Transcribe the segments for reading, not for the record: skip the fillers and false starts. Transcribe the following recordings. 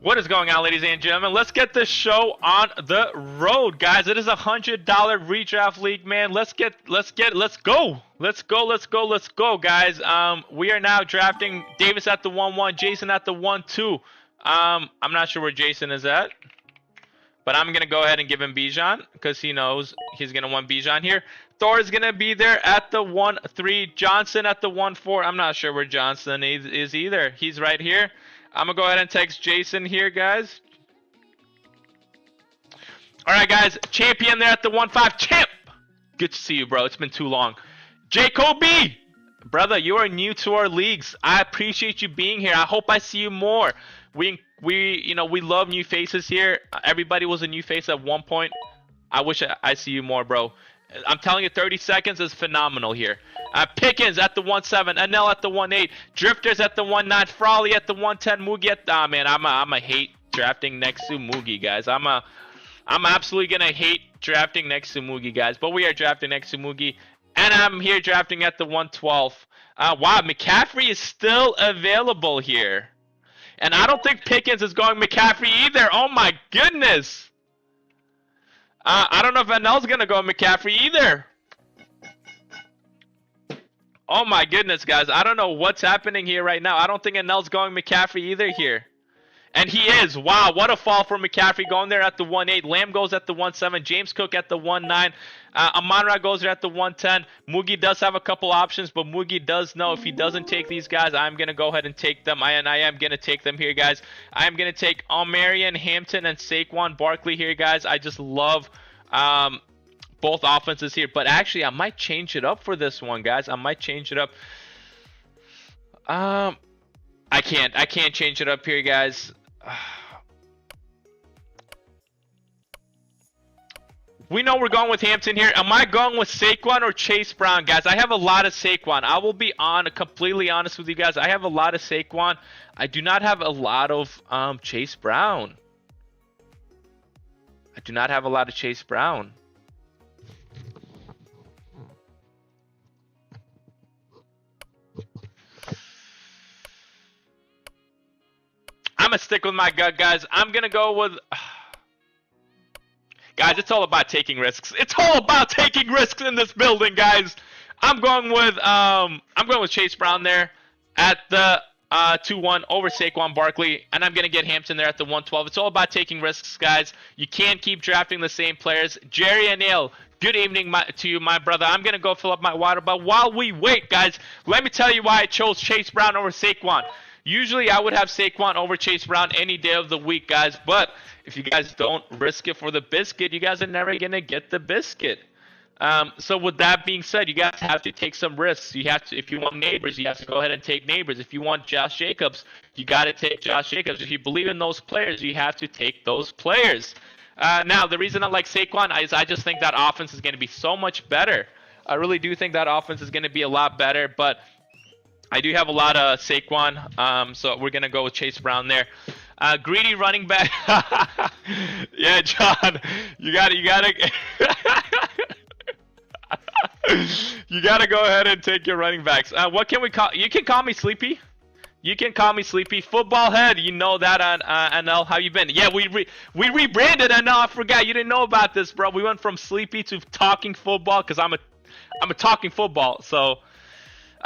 What is going on, ladies and gentlemen? Let's get this show on the road, guys. It is $100 redraft league, man. Let's go, guys. We are now drafting Davis at the 1-1, Jason at the 1-2. I'm not sure where Jason is at, but I'm gonna go ahead and give him Bijan because he knows he's gonna want Bijan here. Thor is gonna be there at the 1-3. Johnson at the 1-4. I'm not sure where Johnson is either. He's right here. I'm going to go ahead and text Jason here, guys. All right, guys. Champion there at the 1-5. Champ! Good to see you, bro. It's been too long. Jacoby! Brother, you are new to our leagues. I appreciate you being here. I hope I see you more. We love new faces here. Everybody was a new face at one point. I wish I see you more, bro. I'm telling you, 30 seconds is phenomenal here. Pickens at the 1-7, Anel at the 1-8, Drifters at the 1-9, Frawley at the 1-10, Moogie at man, I'm a hate drafting next to Moogie, guys. I'm absolutely gonna hate drafting next to Moogie, guys. But we are drafting next to Moogie, and I'm here drafting at the 1-12. Wow, McCaffrey is still available here, and I don't think Pickens is going McCaffrey either. Oh my goodness. I don't know if Anel's gonna go McCaffrey either. Oh my goodness, guys. I don't know what's happening here right now. I don't think Anel's going McCaffrey either here. And he is. Wow, what a fall for McCaffrey going there at the 1-8. Lamb goes at the 1-7. James Cook at the 1-9. Amon-Ra goes there at the 1-10. Moogie does have a couple options, but Moogie does know if he doesn't take these guys, I'm going to go ahead and take them. I am going to take them here, guys. I am going to take Almarian, Hampton, and Saquon Barkley here, guys. I just love both offenses here, but actually I might change it up for this one, guys. I might change it up. I can't change it up here, guys. We know we're going with Hampton here. Am I going with Saquon or Chase Brown, guys? I have a lot of Saquon. I will be completely honest with you guys. I have a lot of Saquon. I do not have a lot of Chase Brown. I do not have a lot of Chase Brown. I'm going to stick with my gut, guys. I'm going to go with... Guys, it's all about taking risks. It's all about taking risks in this building, guys. I'm going with Chase Brown there at the 2-1 over Saquon Barkley, and I'm going to get Hampton there at the 1-12. It's all about taking risks, guys. You can't keep drafting the same players. Jerry Anil, good evening to you, my brother. I'm going to go fill up my water, but while we wait, guys, let me tell you why I chose Chase Brown over Saquon. Usually, I would have Saquon over Chase Brown any day of the week, guys, but if you guys don't risk it for the biscuit, you guys are never going to get the biscuit. So with that being said, you guys have to take some risks. You have to, if you want Neighbors, you have to go ahead and take Neighbors. If you want Josh Jacobs, you got to take Josh Jacobs. If you believe in those players, you have to take those players. Now, the reason I like Saquon is I just think that offense is going to be so much better. I really do think that offense is going to be a lot better, but I do have a lot of Saquon, so we're going to go with Chase Brown there. Greedy running back. Yeah, John, you gotta you gotta go ahead and take your running backs. What can we call? You can call me Sleepy. You can call me Sleepy. Football head. You know that on NL. How you been? Yeah, we rebranded NL. I forgot. You didn't know about this, bro. We went from Sleepy to Talking Football because I'm a Talking Football. So.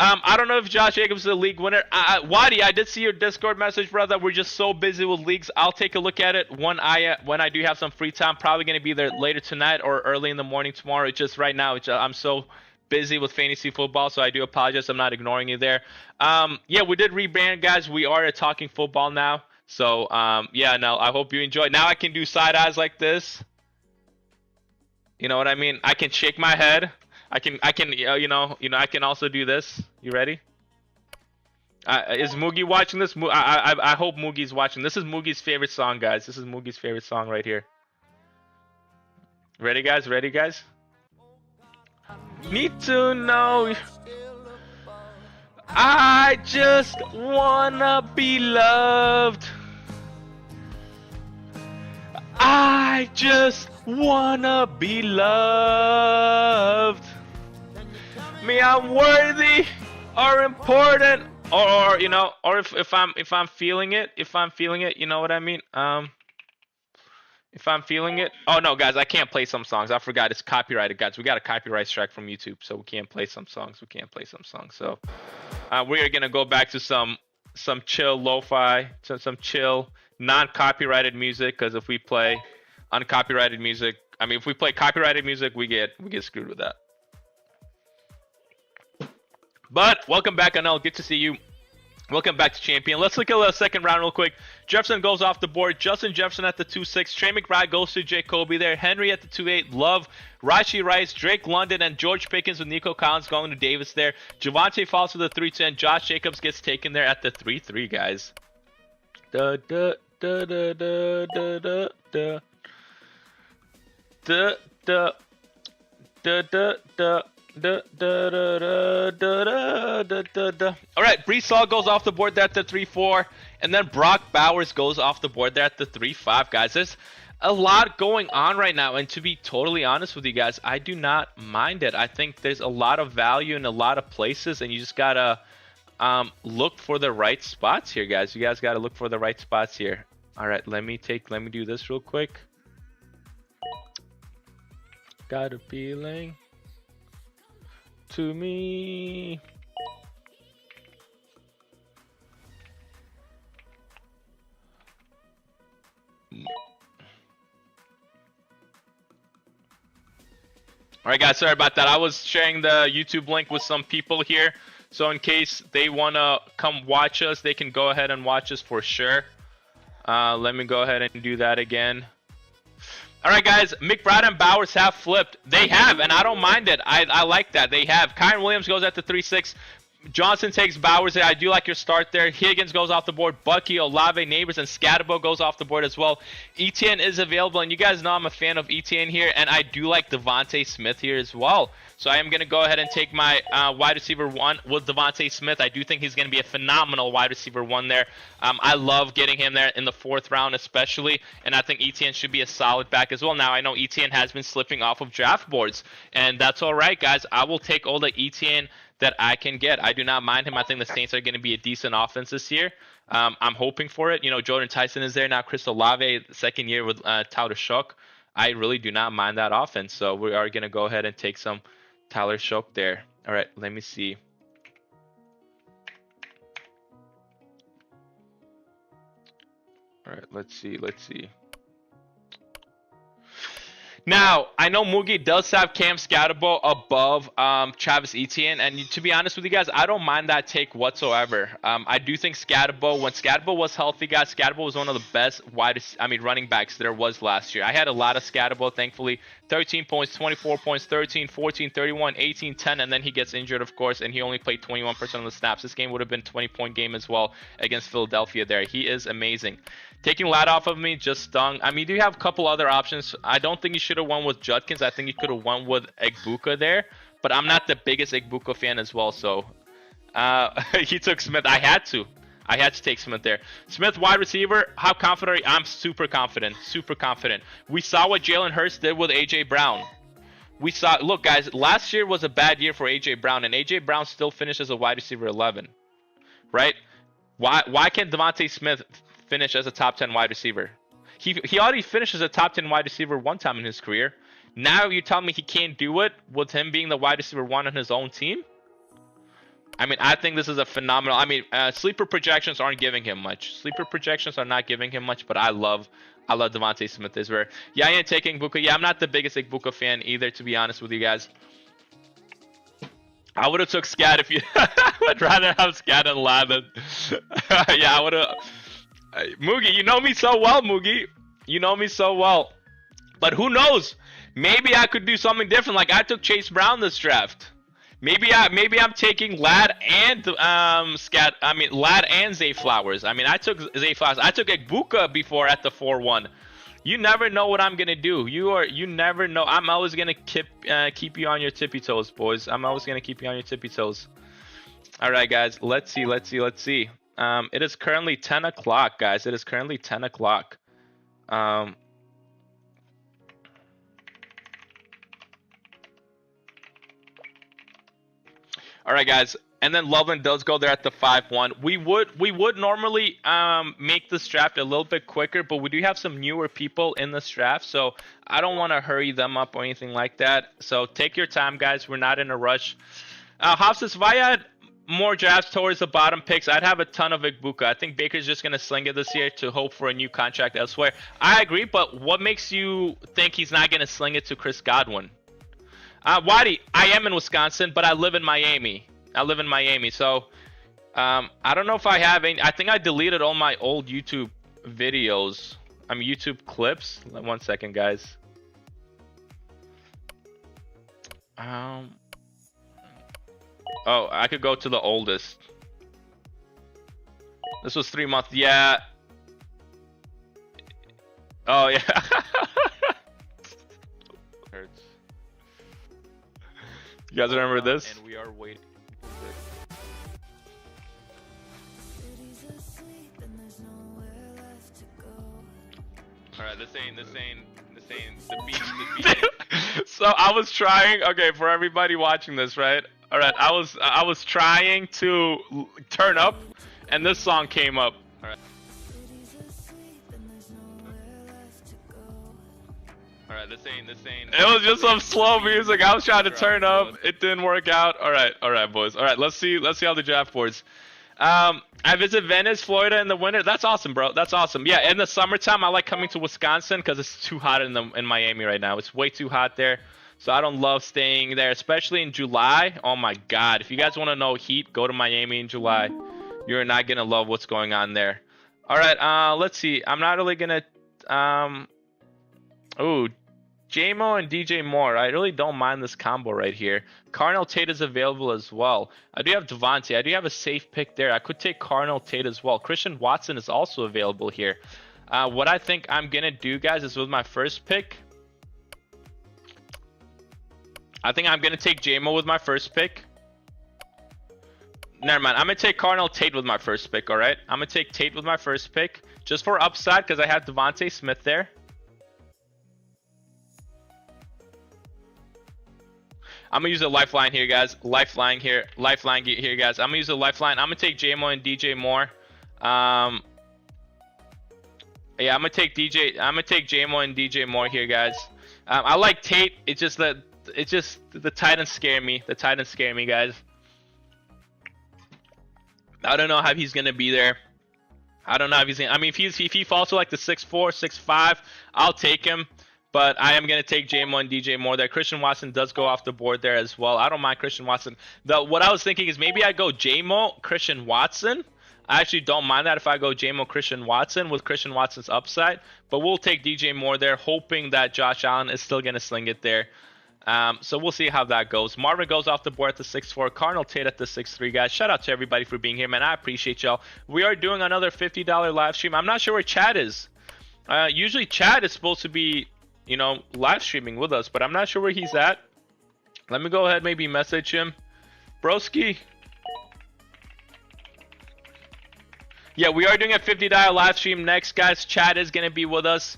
I don't know if Josh Jacobs is a league winner. Wadi, I did see your Discord message, brother. We're just so busy with leagues. I'll take a look at it when I do have some free time. Probably going to be there later tonight or early in the morning tomorrow. It's just right now, I'm so busy with fantasy football, so I do apologize. I'm not ignoring you there. Yeah, we did rebrand, guys. We are a Talking Football now. So, yeah, no, I hope you enjoy. Now I can do side eyes like this. You know what I mean? I can shake my head. I can, I can also do this. You ready? Is Moogie watching this? I hope Moogie's watching. This is Moogie's favorite song, guys. This is Moogie's favorite song right here. Ready, guys? Ready, guys? Need to know. I just wanna be loved. I just wanna be loved. Me, I'm worthy or important or you know, or if I'm feeling it, you know what I mean. If I'm feeling it. Oh no, guys, I can't play some songs. I forgot it's copyrighted, guys. We got a copyright strike from YouTube, so we can't play some songs. We can't play some songs. So we are gonna go back to some chill lo-fi, some chill non-copyrighted music. Because if we play uncopyrighted music, I mean, if we play copyrighted music, we get screwed with that. But welcome back, Anel. Good to see you. Welcome back to Champion. Let's look at the second round real quick. Jefferson goes off the board. Justin Jefferson at the 2-6. Trey McBride goes to Jacoby there. Henry at the 2-8. Love, Rashi Rice, Drake London, and George Pickens with Nico Collins going to Davis there. Javante falls to the 3-10. Josh Jacobs gets taken there at the 3-3, guys. Da da da da da da da da da da da da da. All right, Brees Hall goes off the board there at the 3-4, and then Brock Bowers goes off the board there at the 3-5, guys. There's a lot going on right now, and to be totally honest with you guys, I do not mind it. I think there's a lot of value in a lot of places, and you just gotta look for the right spots here, guys. You guys gotta look for the right spots here. All right, let me do this real quick. Got a feeling to me. All right, guys, sorry about that. I was sharing the YouTube link with some people here, so in case they want to come watch us, they can go ahead and watch us for sure. Let me go ahead and do that again. All right, guys, McBride and Bowers have flipped. They have, and I don't mind it. I like that. They have. Kyren Williams goes at the 3-6. Johnson takes Bowers there. I do like your start there. Higgins goes off the board. Bucky, Olave, Neighbors, and Scatterbo goes off the board as well. ETN is available, and you guys know I'm a fan of ETN here, and I do like Devontae Smith here as well. So I am going to go ahead and take my wide receiver 1 with Devontae Smith. I do think he's going to be a phenomenal wide receiver 1 there. I love getting him there in the 4th round especially, and I think ETN should be a solid back as well. Now, I know ETN has been slipping off of draft boards, and that's all right, guys. I will take all the ETN that I can get. I do not mind him. I think the Saints are going to be a decent offense this year. I'm hoping for it. You know, Jordan Tyson is there now. Chris Olave, second year with Tyler Shough. I really do not mind that offense. So we are going to go ahead and take some Tyler Shough there. All right, let me see. All right, let's see. Now, I know Mugi does have Cam Scatterbo above Travis Etienne, and to be honest with you guys, I don't mind that take whatsoever. I do think Scatterbo, when Scatterbo was healthy, guys, Scatterbo was one of the best running backs there was last year. I had a lot of Scatterbo, thankfully. 13 points, 24 points, 13, 14, 31, 18, 10, and then he gets injured, of course, and he only played 21% of the snaps. This game would have been a 20-point game as well against Philadelphia there. He is amazing. Taking Lad off of me just stung. I mean, do you have a couple other options? I don't think you should have won with Judkins. I think you could have won with Egbuka there, but I'm not the biggest Egbuka fan as well, so he took Smith. I had to take Smith there. Smith, wide receiver. How confident are you? I'm super confident. Super confident. We saw what Jalen Hurts did with A.J. Brown. We saw. Look, guys, last year was a bad year for A.J. Brown, and A.J. Brown still finished as a wide receiver 11, right? Why can't Devontae Smith finish as a top 10 wide receiver? He already finished as a top 10 wide receiver one time in his career. Now you tell me he can't do it with him being the wide receiver 1 on his own team? I mean, I think this is a phenomenal. I mean, sleeper projections aren't giving him much. Sleeper projections are not giving him much, but I love Devontae Smith as well. Yeah, I ain't taking Egbuka. Yeah, I'm not the biggest Egbuka fan either, to be honest with you guys. I would have took Scat if you. I would rather have Scat than Lavin. Yeah, I would have. Moogie, you know me so well, Moogie. You know me so well. But who knows? Maybe I could do something different. Like I took Chase Brown this draft. Maybe I'm taking Lad and Scat. I mean Lad and Zay Flowers. I mean I took Zay Flowers. I took Egbuka before at the 4-1. You never know what I'm gonna do. You never know. I'm always gonna keep you on your tippy toes, boys. I'm always gonna keep you on your tippy toes. All right, guys. Let's see. It is currently 10 o'clock, guys. It is currently 10 o'clock. All right, guys. And then Loveland does go there at the 5-1. We would normally make this draft a little bit quicker, but we do have some newer people in this draft, so I don't want to hurry them up or anything like that. So take your time, guys. We're not in a rush. Hobbs says, if I had more drafts towards the bottom picks, I'd have a ton of Igbuka. I think Baker's just going to sling it this year to hope for a new contract elsewhere. I agree, but what makes you think he's not going to sling it to Chris Godwin? Waddy, I am in Wisconsin, but I live in Miami. So I don't know if I have any. I think I deleted all my old YouTube videos. YouTube clips. 1 second, guys. Oh, I could go to the oldest. This was 3 months. Yeah. Oh yeah. Hurts. You guys remember this? And we are waiting. Alright, this ain't the beach. So I was trying, okay, for everybody watching this, right? Alright, I was trying to turn up and this song came up. Alright. Alright, this ain't it was just some slow music. I was trying to turn up. It didn't work out. Alright, boys. Alright, let's see how the draft boards. I visit Venice, Florida in the winter. That's awesome, bro. That's awesome. Yeah, in the summertime, I like coming to Wisconsin because it's too hot in Miami right now. It's way too hot there, so I don't love staying there, especially in July. Oh my God! If you guys want to know heat, go to Miami in July. You're not gonna love what's going on there. All right, let's see. I'm not really gonna. Oh, J-Mo and DJ Moore. I really don't mind this combo right here. Carnell Tate is available as well. I do have Devontae. I do have a safe pick there. I could take Carnell Tate as well. Christian Watson is also available here. What I think I'm going to do, guys, is with my first pick. I think I'm going to take J-Mo with my first pick. Never mind. I'm going to take Carnell Tate with my first pick, all right? I'm going to take Tate with my first pick just for upside because I have Devontae Smith there. I'm going to use a lifeline here, guys. Lifeline here, guys. I'm going to use a lifeline. I'm going to take J-Mo and DJ Moore. Yeah, I'm going to take J-Mo and DJ Moore here, guys. I like Tate. It's just the Titans scare me. The Titans scare me, guys. I don't know how he's going to be there. I don't know if he's going to... I mean, if he falls to like the 6'4", 6'5", I'll take him. But I am going to take J-Mo and DJ Moore there. Christian Watson does go off the board there as well. I don't mind Christian Watson. What I was thinking is maybe I go J-Mo, Christian Watson. I actually don't mind that if I go J-Mo, Christian Watson with Christian Watson's upside. But we'll take DJ Moore there, hoping that Josh Allen is still going to sling it there. So we'll see how that goes. Marvin goes off the board at the 6'4". Carnell Tate at the 6'3", guys. Shout out to everybody for being here, man. I appreciate y'all. We are doing another $50 live stream. I'm not sure where Chad is. Usually Chad is supposed to be... live streaming with us, but I'm not sure where he's at. Let me go ahead, maybe message him. Broski. Yeah, we are doing a $50 live stream next, guys. Chad is going to be with us.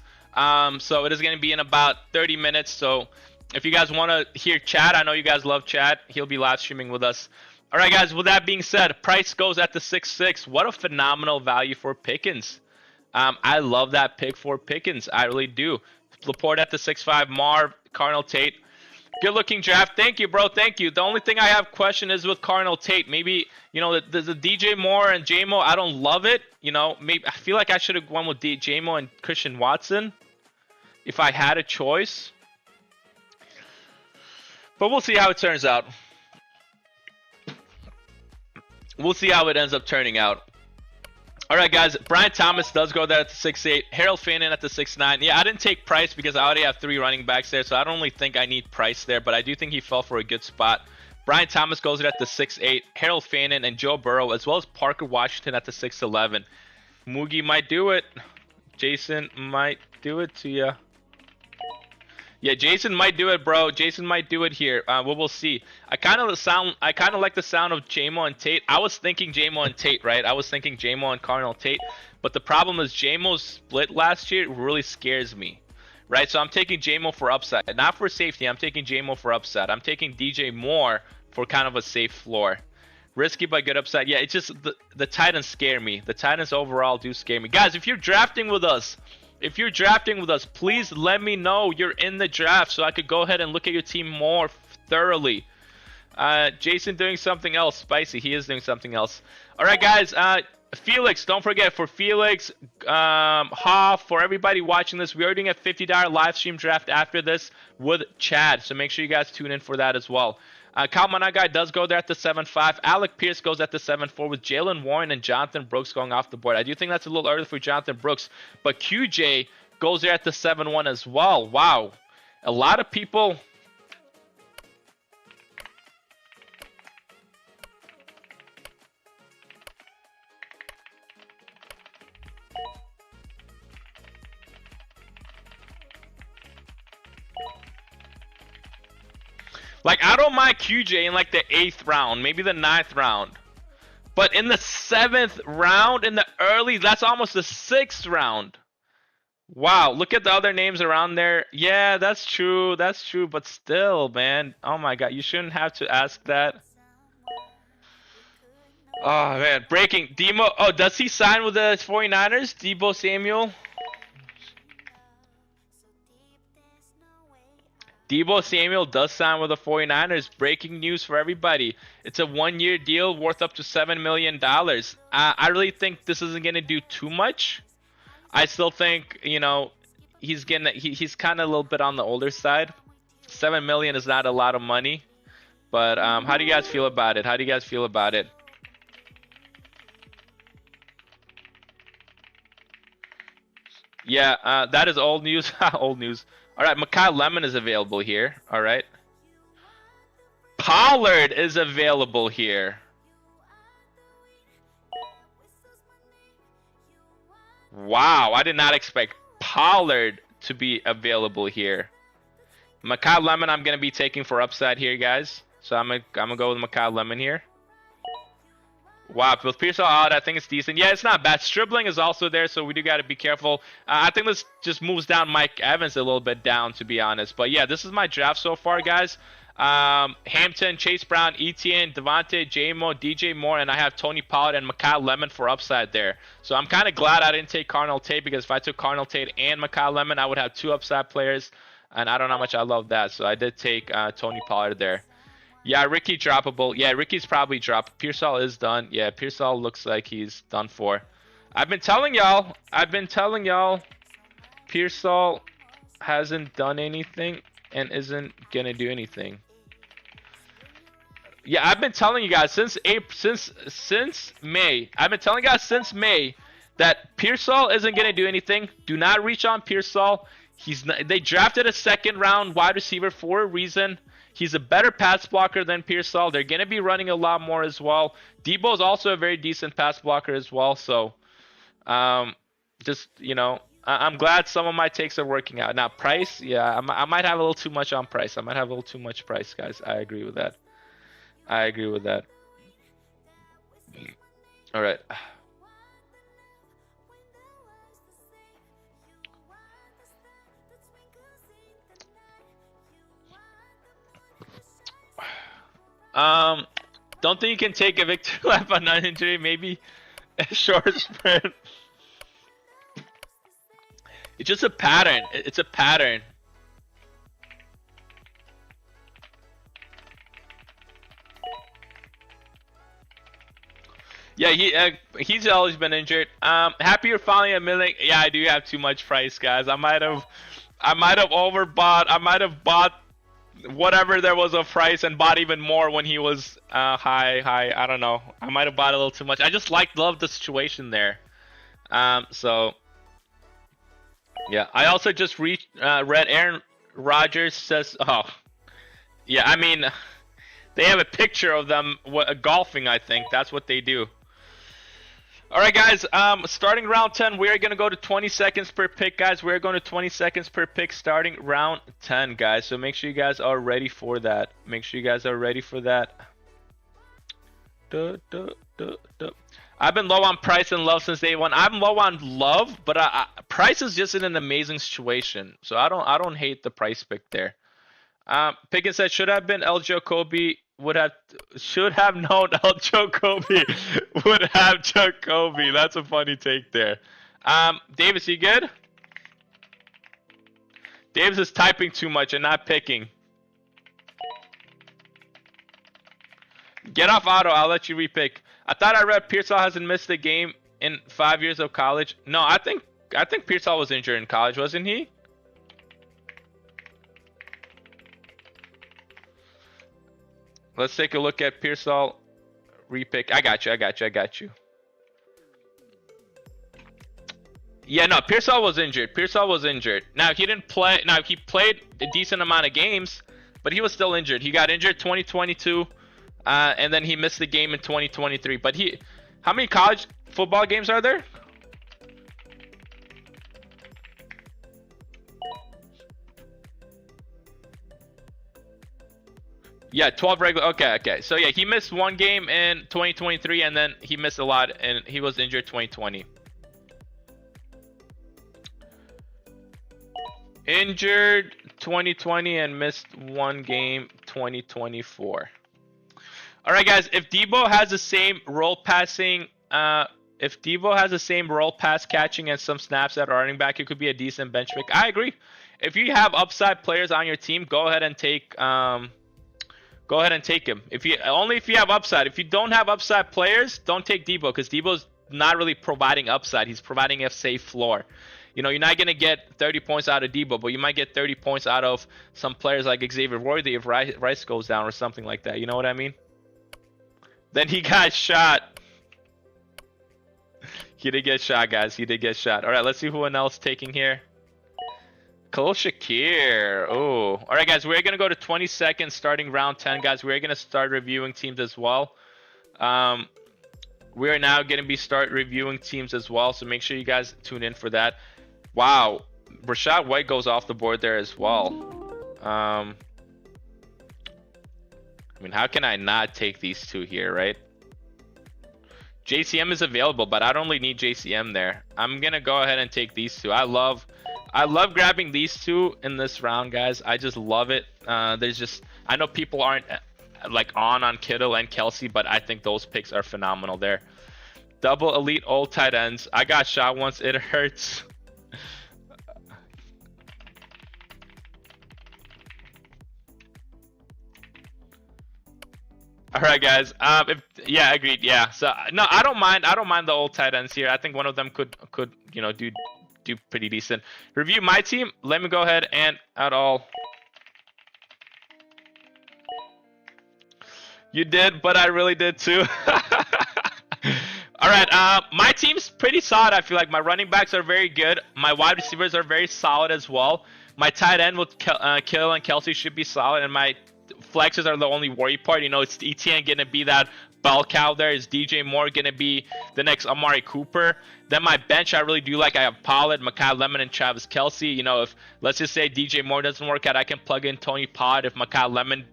So it is going to be in about 30 minutes. So if you guys want to hear Chad, I know you guys love Chad. He'll be live streaming with us. All right, guys, with that being said, price goes at the 6'6". What a phenomenal value for Pickens. I love that pick for Pickens. I really do. Laporte at the 6'5", Marv, Carnell Tate. Good looking draft. Thank you, bro. Thank you. The only thing I have question is with Carnell Tate. Maybe, the DJ Moore and J-Mo, I don't love it. Maybe I feel like I should have won with J-Mo and Christian Watson if I had a choice. But we'll see how it turns out. We'll see how it ends up turning out. All right, guys. Brian Thomas does go there at the 6'8". Harold Fannin at the 6'9". Yeah, I didn't take Price because I already have 3 running backs there, so I don't really think I need Price there, but I do think he fell for a good spot. Brian Thomas goes there at the 6'8". Harold Fannin and Joe Burrow, as well as Parker Washington at the 6'11". Moogie might do it. Jason might do it to you. Yeah, Jason might do it, bro. Jason might do it here. We'll see. I kind of like the sound of J-Mo and Tate. I was thinking J-Mo and Tate, right? I was thinking J-Mo and Carnell Tate. But the problem is J-Mo's split last year really scares me, right? So I'm taking J-Mo for upside, not for safety. I'm taking J-Mo for upside. I'm taking DJ Moore for kind of a safe floor. Risky but good upside. Yeah, it's just the Titans scare me. The Titans overall do scare me. Guys, if you're drafting with us, please let me know you're in the draft so I could go ahead and look at your team more thoroughly. Jason doing something else. Spicy, he is doing something else. All right, guys. Felix, don't forget, for Felix, Hoff, for everybody watching this, we are doing a $50 live stream draft after this with Chad. So make sure you guys tune in for that as well. Kyle Monagai does go there at the 7-5. Alec Pierce goes at the 7-4 with Jalen Warren and Jonathan Brooks going off the board. I do think that's a little early for Jonathan Brooks, but QJ goes there at the 7-1 as well. Wow. A lot of people... Like, I don't mind QJ in like the 8th round, maybe the 9th round. But in the 7th round, in the early, that's almost the 6th round. Wow, look at the other names around there. Yeah, that's true, but still, man. Oh my god, you shouldn't have to ask that. Oh man, breaking. Demo, oh, does he sign with the 49ers? Deebo Samuel? Deebo Samuel does sign with the 49ers. Breaking news for everybody. It's a 1-year deal worth up to $7 million. I really think this isn't going to do too much. I still think, you know, he's kind of a little bit on the older side. $7 million is not a lot of money. But how do you guys feel about it? Yeah, that is old news. Old news. All right, Mekhi Lemon is available here. All right. Pollard is available here. Wow, I did not expect Pollard to be available here. Mekhi Lemon I'm going to be taking for upside here, guys. So I'm going to go with Mekhi Lemon here. Wow, with Pearsall out, I think it's decent. Yeah, it's not bad. Stribling is also there, so we do got to be careful. I think this just moves down Mike Evans a little bit down, to be honest. But yeah, this is my draft so far, guys. Hampton, Chase Brown, Etienne, Devontae, J-Mo, DJ Moore, and I have Tony Pollard and Mekhi Lemon for upside there. So I'm kind of glad I didn't take Cardinal Tate, because if I took Cardinal Tate and Mekhi Lemon, I would have 2 upside players, and I don't know how much I love that. So I did take Tony Pollard there. Yeah, Ricky droppable. Yeah, Ricky's probably dropped. Pearsall is done. Yeah, Pearsall looks like he's done for. I've been telling y'all. Pearsall hasn't done anything and isn't gonna do anything. Yeah, I've been telling you guys since May. I've been telling you guys since May that Pearsall isn't gonna do anything. Do not reach on Pearsall. They drafted a 2nd round wide receiver for a reason. He's a better pass blocker than Pearsall. They're going to be running a lot more as well. Deebo is also a very decent pass blocker as well. So, just, you know, I'm glad some of my takes are working out. Now, Price, yeah, I might have a little too much on Price. I might have a little too much Price, guys. I agree with that. All right. Don't think you can take a victory lap on 9 injury, maybe a short sprint. It's just a pattern. It's a pattern. Yeah, he's always been injured. Happy you're finally admitting. Yeah, I do have too much Price, guys. I might have overbought. I might have bought whatever there was of Price and bought even more when he was high. I don't know. I might have bought a little too much. I just love the situation there. So yeah, I also just read Aaron Rodgers says, oh yeah, I mean they have a picture of them golfing. I think that's what they do. All right, guys. Starting round 10, we are going to go to 20 seconds per pick, guys. We're going to 20 seconds per pick starting round 10, guys. So make sure you guys are ready for that. I've been low on Price and Love since day one. I'm low on Love, but Price is just in an amazing situation. So I don't hate the Price pick there. Pickens said, should have been El Jacoby should have known Jacoby would have Jacoby. That's a funny take there. Davis, you good? Davis is typing too much and not picking. Get off auto. I'll let you repick. I thought I read Pearsall hasn't missed a game in 5 years of college. No, I think Pearsall was injured in college, wasn't he? Let's take a look at Pearsall repick. I got you. Yeah, no, Pearsall was injured. Now, he didn't play. Now, he played a decent amount of games, but he was still injured. He got injured 2022, and then he missed the game in 2023. But how many college football games are there? Yeah, 12 regular. Okay. So, yeah, he missed one game in 2023, and then he missed a lot, and he was injured 2020. Injured 2020 and missed one game 2024. All right, guys. If Debo has the same roll passing, if Debo has the same roll pass catching and some snaps at running back, it could be a decent bench pick. I agree. If you have upside players on your team, go ahead and take him. If you have upside. If you don't have upside players, don't take Debo because Debo's not really providing upside. He's providing a safe floor. You know, you're not going to get 30 points out of Debo, but you might get 30 points out of some players like Xavier Worthy if Rice goes down or something like that. You know what I mean? Then he got shot. He did get shot, guys. He did get shot. All right, let's see who else taking here. Khalil Shakir. Oh. All right, guys. We're going to go to 20 seconds starting round 10, guys. We're going to start reviewing teams as well. We are now going to start reviewing teams as well, so make sure you guys tune in for that. Wow, Rachaad White goes off the board there as well. I mean, how can I not take these two here, right? JCM is available, but I don't really need JCM there. I'm gonna go ahead and take these two. I love grabbing these two in this round, guys. I just love it. I know people aren't like on Kittle and Kelsey, but I think those picks are phenomenal there. Double elite old tight ends. I got shot once. It hurts. All right, guys. Yeah, agreed. Yeah. So no, I don't mind the old tight ends here. I think one of them could do pretty decent. Review my team. Let me go ahead and add all. You did, but I really did too. All right, my team's pretty solid. I feel like my running backs are very good. My wide receivers are very solid as well. My tight end with Kittle and Kelsey should be solid, and my flexes are the only worry part. You know, it's ETN gonna be that bell cow there. Is DJ Moore gonna be the next Amari Cooper? Then my bench, I really do like. I have Pollard, Mekhi Lemon, and Travis Kelsey. You know, if let's just say DJ Moore doesn't work out, I can plug in Tony Pollard. If Mekhi Lemon,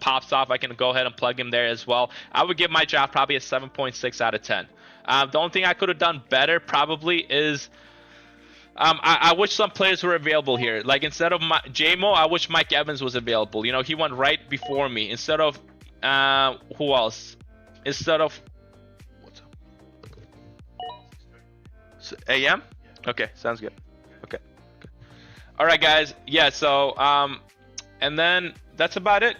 pops off, I can go ahead and plug him there as well. I would give my draft probably a 7.6 out of 10. The only thing I could have done better probably is. I wish some players were available here. Like instead of JMO, I wish Mike Evans was available. You know, he went right before me. Instead of who else? Instead of what's up? AM? Okay, sounds good. Okay. All right, guys. Yeah. So and then that's about it.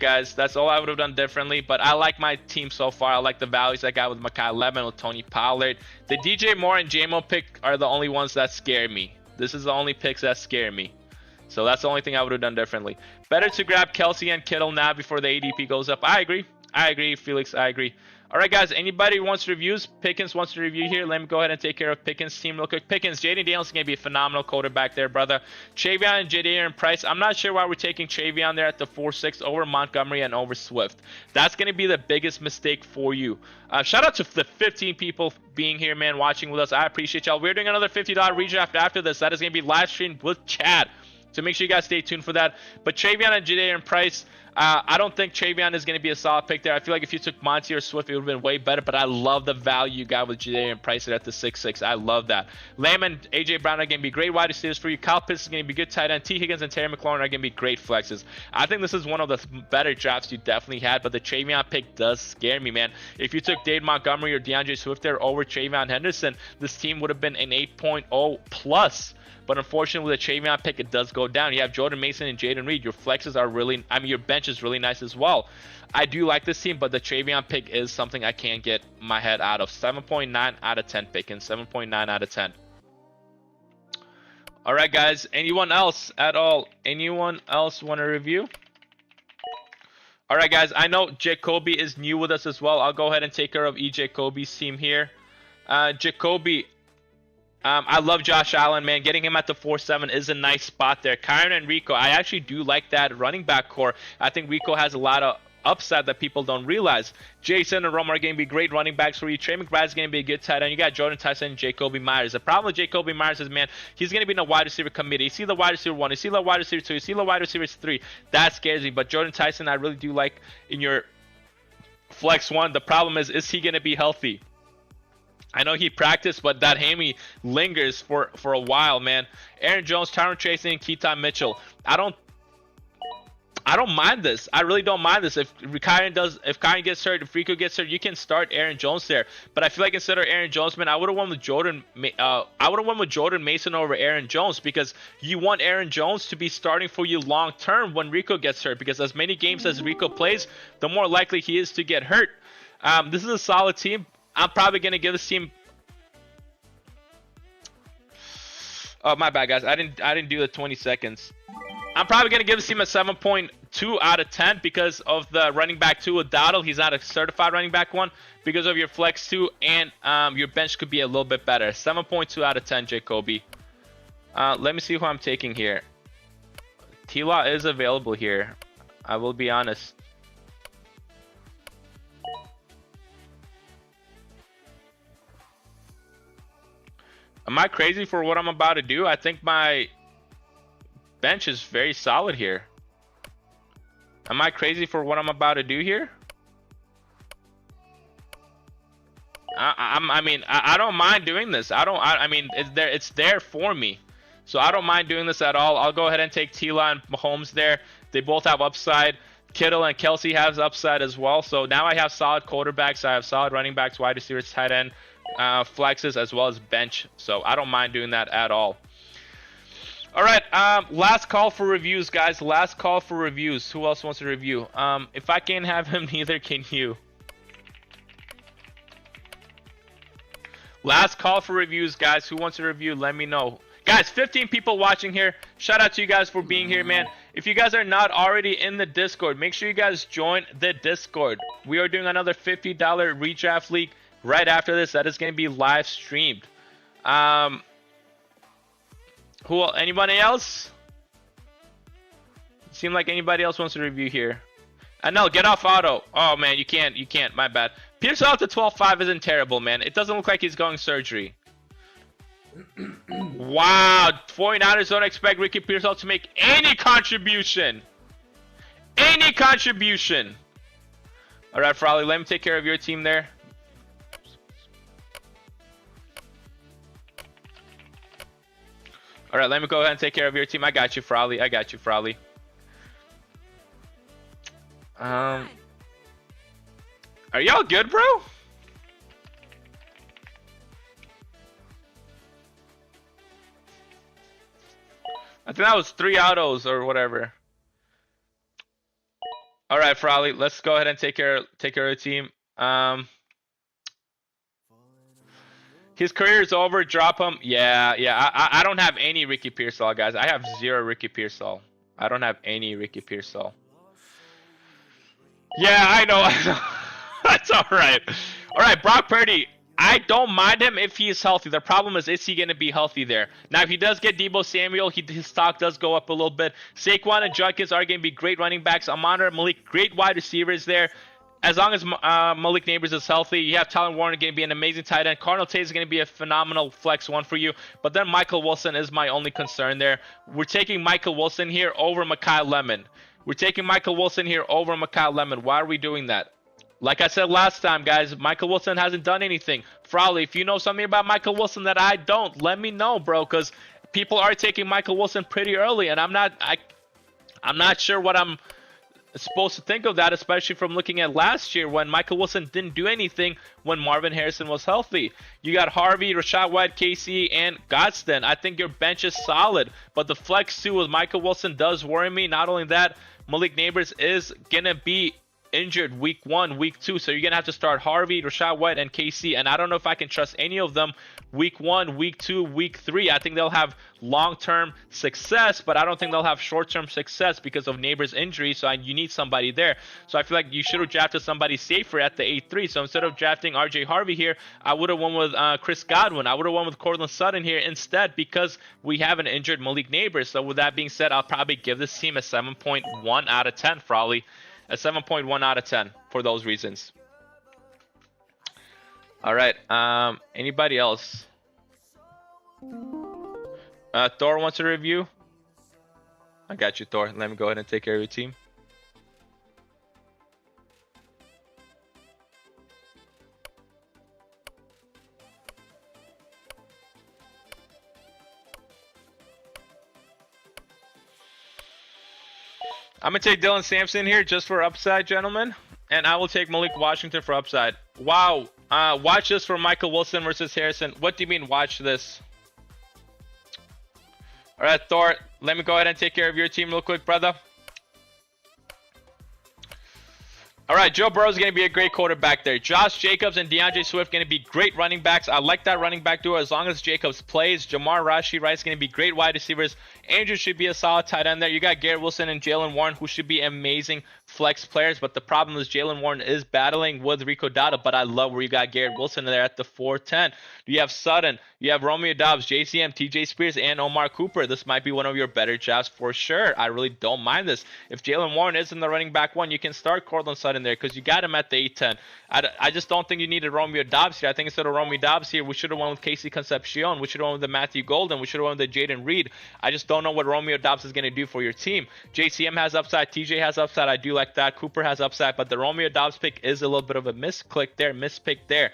Guys. That's all I would have done differently. But I like my team so far. I like the values I got with Mekhi Lemon, with Tony Pollard. The DJ Moore and JMO pick are the only ones that scare me. This is the only picks that scare me. So that's the only thing I would have done differently. Better to grab Kelsey and Kittle now before the ADP goes up. I agree, Felix. I agree. All right, guys. Anybody who wants reviews? Pickens wants to review here. Let me go ahead and take care of Pickens' team real quick. Pickens, Jaden Daniels is going to be a phenomenal quarterback there, brother. Travion and Jadair Price. I'm not sure why we're taking Travion there at the 4-6 over Montgomery and over Swift. That's going to be the biggest mistake for you. Shout out to the 15 people being here, man, watching with us. I appreciate y'all. We're doing another $50 redraft after this. That is going to be live streamed with Chad. So make sure you guys stay tuned for that. But Travion and Jadair Price, I don't think Travion is going to be a solid pick there. I feel like if you took Monty or Swift, it would have been way better. But I love the value you got with Jadavian Price at the 6'6". I love that. Lamb and AJ Brown are going to be great wide receivers for you. Kyle Pitts is going to be good tight end. T Higgins and Terry McLaurin are going to be great flexes. I think this is one of the better drafts you definitely had. But the Travion pick does scare me, man. If you took Dave Montgomery or DeAndre Swift there over Travion Henderson, this team would have been an 8.0 plus. But unfortunately, with the Travion pick, it does go down. You have Jordan Mason and Jaden Reed. Your flexes are really, I mean, your bench is really nice as well. I do like this team, but the Travion pick is something I can't get my head out of. 7.9 out of 10 picking. 7.9 out of 10. All right, guys. Anyone else at all? Anyone else want to review? All right, guys. I know Jacoby is new with us as well. I'll go ahead and take care of Jacoby's team here. Jacoby, I love Josh Allen, man. Getting him at the 4-7 is a nice spot there. Kyron and Rico, I actually do like that running back core. I think Rico has a lot of upside that people don't realize. Jason and Roma are going to be great running backs for you. Trey McBride is going to be a good tight end. You got Jordan Tyson and Jacoby Myers. The problem with Jacoby Myers is, man, he's going to be in a wide receiver committee. You see the wide receiver 1, you see the wide receiver 2, you see the wide receiver 3. That scares me. But Jordan Tyson, I really do like in your flex 1. The problem is he going to be healthy? I know he practiced, but that hammy lingers for a while, man. Aaron Jones, Tyron Tracy, and Keaton Mitchell. I don't mind this. I really don't mind this. If Kyron gets hurt, if Rico gets hurt, you can start Aaron Jones there. But I feel like instead of Aaron Jones, man, I would have won with Jordan Mason over Aaron Jones, because you want Aaron Jones to be starting for you long term when Rico gets hurt, because as many games as Rico plays, the more likely he is to get hurt. This is a solid team. I'm probably going to give this team... Oh, my bad, guys. I didn't do the 20 seconds. I'm probably going to give this team a 7.2 out of 10 because of the running back 2 with Dowdle. He's not a certified running back 1 because of your flex 2, and your bench could be a little bit better. 7.2 out of 10, Jacoby. Let me see who I'm taking here. T-Law is available here. I will be honest. Am I crazy for what I'm about to do? I think my bench is very solid here. Am I crazy for what I'm about to do here? I mean, I don't mind doing this. I mean, it's there for me. So I don't mind doing this at all. I'll go ahead and take T-Law and Mahomes there. They both have upside. Kittle and Kelsey has upside as well. So now I have solid quarterbacks. I have solid running backs, wide receivers, tight end, flexes, as well as bench. So I don't mind doing that at all. All right, last call for reviews, guys. Last call for reviews. Who else wants to review? If I can't have him, neither can you. Last call for reviews, guys. Who wants to review? Let me know. Guys, 15 people watching here. Shout out to you guys for being here, man. If you guys are not already in the Discord, make sure you guys join the Discord. We are doing another $50 redraft league right after this. That is going to be live streamed. Anybody else? Seem like anybody else wants to review here. No, get off auto. Oh man, you can't. My bad. Pierce out to 12.5 isn't terrible, man. It doesn't look like he's going surgery. Wow, 49ers don't expect Ricky Pearsall to make any contribution. Any contribution. All right, Frawley, let me take care of your team there. All right, let me go ahead and take care of your team. I got you, Frawley. I got you, Frawley. Are y'all good, bro? I think that was 3 autos or whatever. All right, Frawley, let's go ahead and take care of the team. His career is over. Drop him. Yeah. I don't have any Ricky Pearsall, guys. I have 0 Ricky Pearsall. I don't have any Ricky Pearsall. Yeah, I know. That's all right. All right, Brock Purdy. I don't mind him if he is healthy. The problem is he going to be healthy there? Now, if he does get Deebo Samuel, his stock does go up a little bit. Saquon and Judkins are going to be great running backs. Amon Malik, great wide receivers there. As long as Malik Neighbors is healthy, you have Tyler Warner going to be an amazing tight end. Cardinal Tate is going to be a phenomenal flex 1 for you. But then Michael Wilson is my only concern there. We're taking Michael Wilson here over Mekhi Lemon. We're taking Michael Wilson here over Mikhail Lemon. Why are we doing that? Like I said last time, guys, Michael Wilson hasn't done anything. Frawley, if you know something about Michael Wilson that I don't, let me know, bro, because people are taking Michael Wilson pretty early, and I'm not sure what I'm supposed to think of that, especially from looking at last year when Michael Wilson didn't do anything when Marvin Harrison was healthy. You got Harvey, Rashad White, KC, and Godston. I think your bench is solid, but the flex too with Michael Wilson does worry me. Not only that, Malik Neighbors is gonna be injured week 1, week 2, so you're gonna have to start Harvey, Rashad White, and KC, and I don't know if I can trust any of them week 1, week 2, week 3. I think they'll have long-term success, but I don't think they'll have short-term success because of Neighbors' injury, so you need somebody there. So I feel like you should have drafted somebody safer at the 8-3. So instead of drafting RJ Harvey here, I would have went with Chris Godwin. I would have went with Courtland Sutton here instead because we have an injured Malik Neighbors. So with that being said, I'll probably give this team a 7.1 out of 10, Frawley. A 7.1 out of 10 for those reasons. All right. Anybody else? Thor wants a review. I got you, Thor. Let me go ahead and take care of your team. I'm going to take Dylan Sampson here just for upside, gentlemen. And I will take Malik Washington for upside. Wow. Watch this for Michael Wilson versus Harrison. What do you mean, watch this? All right, Thor. Let me go ahead and take care of your team real quick, brother. All right, Joe Burrow is going to be a great quarterback there. Josh Jacobs and DeAndre Swift going to be great running backs. I like that running back duo as long as Jacobs plays. Jamar Rashid Rice going to be great wide receivers. Andrews should be a solid tight end there. You got Garrett Wilson and Jalen Warren, who should be amazing flex players. But the problem is Jalen Warren is battling with Rico Dotto. But I love where you got Garrett Wilson there at the 410. You have Sutton. You have Romeo Doubs, JCM, TJ Spears, and Omar Cooper. This might be one of your better drafts for sure. I really don't mind this. If Jalen Warren is in the running back one, you can start Courtland Sutton there because you got him at the 810. I just don't think you needed Romeo Doubs here. I think instead of Romeo Doubs here, we should have went with Casey Concepcion. We should have went with the Matthew Golden. We should have went with the Jaden Reed. I just don't know what Romeo Doubs is going to do for your team. JCM has upside. TJ has upside. I do like that. Cooper has upside. But the Romeo Doubs pick is a little bit of a mispick there.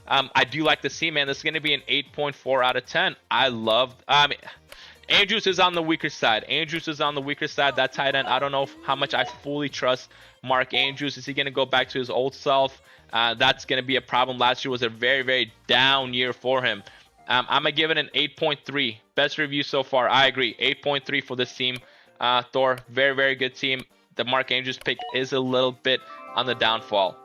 I do like the C, man. This is going to be an 8.4 out of 10. Andrews is on the weaker side. That tight end, I don't know how much I fully trust Mark Andrews. Is he going to go back to his old self? That's going to be a problem. Last year was a very, very down year for him. I'm going to give it an 8.3. Best review so far. I agree. 8.3 for this team. Thor, very, very good team. The Mark Andrews pick is a little bit on the downfall.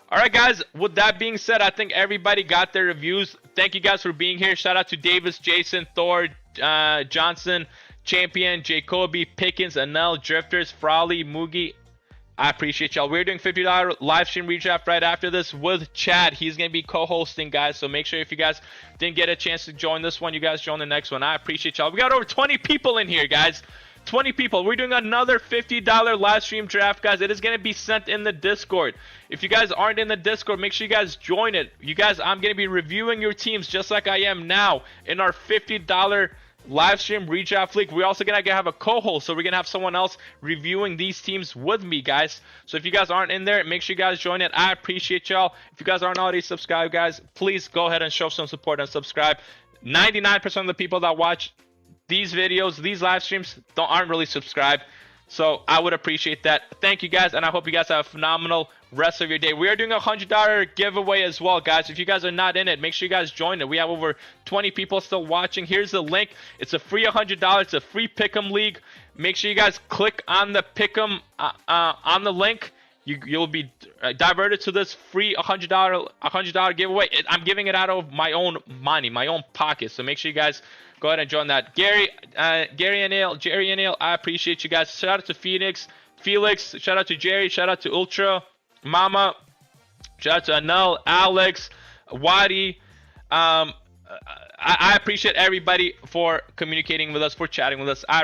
All right, guys. With that being said, I think everybody got their reviews. Thank you guys for being here. Shout out to Davis, Jason, Thor, Johnson, Champion, Jacoby, Pickens, Anel, Drifters, Frawley, Moogie. I appreciate y'all. We're doing $50 live stream redraft right after this with Chad. He's going to be co-hosting, guys. So make sure if you guys didn't get a chance to join this one, you guys join the next one. I appreciate y'all. We got over 20 people in here, guys. 20 people. We're doing another $50 live stream draft, guys. It is going to be sent in the Discord. If you guys aren't in the Discord, make sure you guys join it. You guys, I'm going to be reviewing your teams just like I am now in our $50 live stream redraft league. We're also going to have a co-host, so we're going to have someone else reviewing these teams with me, guys. So if you guys aren't in there, make sure you guys join it. I appreciate y'all. If you guys aren't already subscribed, guys, please go ahead and show some support and subscribe. 99% of the people that watch these videos, these live streams, aren't really subscribed. So I would appreciate that. Thank you guys, and I hope you guys have a phenomenal rest of your day. We are doing a $100 giveaway as well, guys. If you guys are not in it, make sure you guys join it. We have over 20 people still watching. Here's the link. It's a free $100. It's a free Pick'em League. Make sure you guys click on the Pick'em on the link. You'll be diverted to this free $100 giveaway. I'm giving it out of my own money, my own pocket. So make sure you guys go ahead and join that. Jerry and Neil, I appreciate you guys. Shout out to Felix. Shout out to Jerry. Shout out to Ultra, Mama. Shout out to Anel, Alex, Wadi. I appreciate everybody for communicating with us, for chatting with us. I